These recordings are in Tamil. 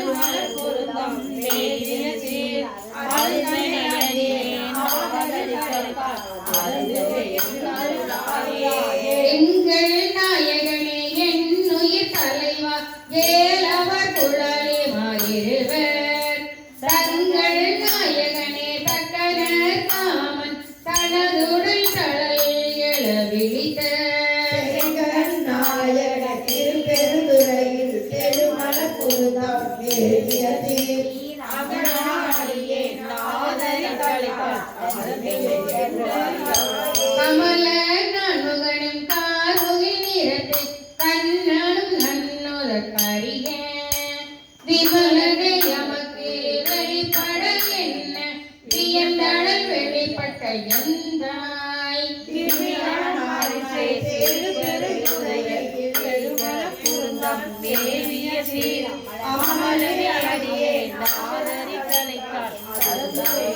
செல்மலர் பொருந்தம் மேவிய சீர் அருந்தனை அடியேன் ஆதரித்தால் அருந்துவே அருளாயே. எங்கள் நாயகனே என்னுயிர் தலைவா ஏலவர் குழலே மாயிருவர் தங்கள் நாயகனே தக்கனர் காமன் தனதுடல் கடல் எழ விழித்த நாயக திருப்பெருந்துறையில் செழுமலர் பொருந்தம் மேவிய சீர் கமல நனுகனும் காருகில் நிறத்தை கண்ணனும் நன்னுதற்கரிய விமலனை எமக்கு வெளிப்பட என்ன வியந்தடல் வெளிப்பட்ட எந்தாய் மேவிய சீர் அமலரை அடியேன் ஆதரித்தலைத்தால் அருந்துவே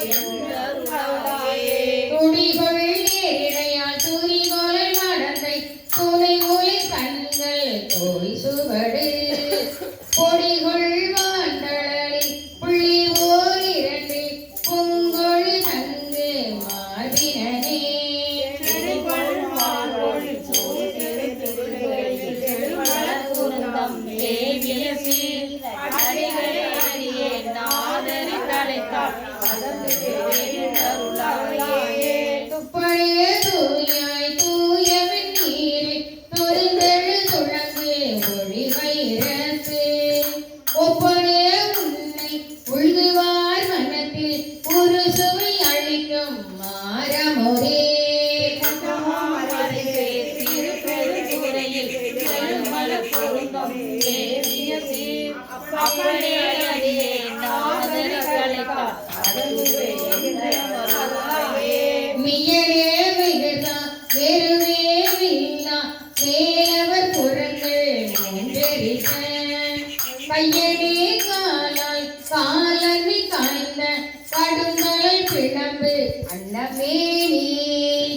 அருளாயே. துடிகொள் நேரிடையால் துணிகோலை மடந்தை துணை ஒளி கண்கள் தோய் சுவடு பொடிகொள் வாண்டளில் புள்ளி ஓர் இரண்டு பூங்கொழி தங்கு மார்பினே மேவிய சீர் அடிகளை அடியேன் ஆதரித்தலைத்தால் அருந்துவே அருளாயே. துப்பழைய தூயாய் தூயவன் நீரில் துரிந்தெழு துழங்கு ஒளி வைரத்து ஒப்படைய உன்னை உள்குவார் மனத்தில் ஒரு சுவை அளிக்கும் மாறமுதே திருப்பெருந்துறையில் செல்மலர் பொருந்தம் மேவிய சீர் அப்படியே அடியேன் ஆதரித்தலைத்தால் அருந்துவே அருளாயே. மியரே மிகதா வெறுவே வில்லா சேலவர் புறங்கள் மூன்றெரித்த கையடே காலாய் காலனி காய்ந்த கடுங்கலை பிழம்பு அன்னமேனி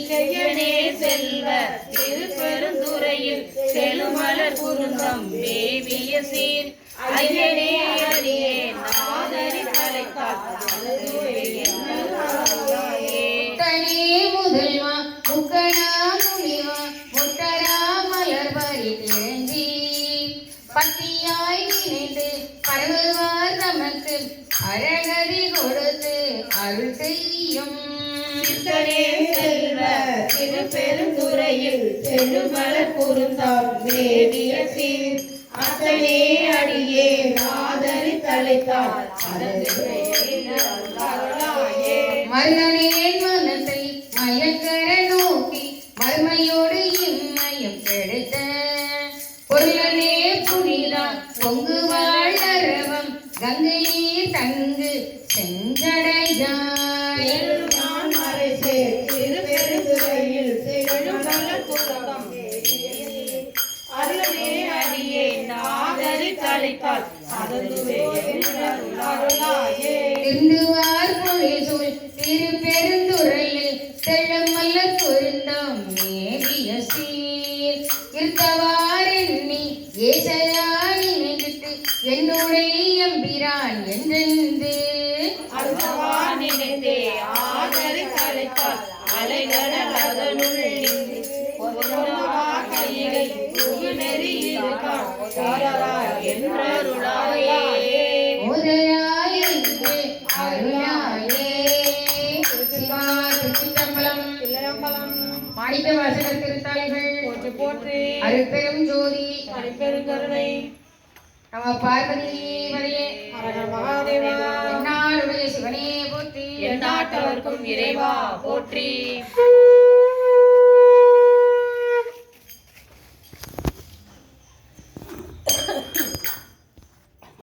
செய்யனே செல்வ திருப்பெருந்துறையில் செழுமலர் பொருந்தம் மேவிய சீர் ஐயனே அடியேன் ஆதரித்தலைத்தால் அருந்துவே அருளாயே. தனே முதல்வா முக்கணா முனிவா முட்டரா மலர் வரி திரஞ்சி பக்தியாய் நினைந்து பரவுவார் நமக்கு அரணறி கொடுத்து அருள் செய்யும் சித்தனே செல்வ திருப்பெருந்துறையில் செழுமலர் பொருந்தம் மேவிய சீர் அத்தனே அடியேன் ஆதரித்தலைத்தால் அருந்துவே அருளாயே. மருகனேன் மனத்தை மயக்கர நோக்கி மறுமையோடு இம்மையும் கெடுத்த பொருளனே புனிதா பொங்கு வாழ்நரவம் கங்கை நீர் தங்கு செஞ்சடையாய் பெருமான் அரசே திருப்பெருந்துறையில் செழுமலர் பொருந்தம் அருளனே அடியேன் ஆதரித்தலைத்தால் அருந்துவே அருளாயே. திருந்துவார் பொழிசூழ் திருப்பெருந்துறையில் செழுமலர் பொருந்தம் மேவிய சீர் இருத்தவார் எண்ணி ஏசையா நினைத்து என்னுடைய எம்பிரான் என்றென்று அருந்தவா நினைத்தே ஆதரித்தலைத்தால் அலைகடல் அதனுள் நின்று பொருந்தவா கையிலை புகுநெறி இருக்கான் என்றருளாயே. ஓதராயின்று அருளாயே சிவா திருச்சிற்றம்பலம் மாணிக்க வாசகர் திருத்தாள்கள் போற்றி போற்றி அருட்பெரும் ஜோதி அருட்பெருங்கருணை நம பார்வதி வரையே ஹரஹர மகாதேவா. என்னாளுடைய சிவனே போற்றி எந்நாட்டவர்க்கும் இறைவா போற்றி.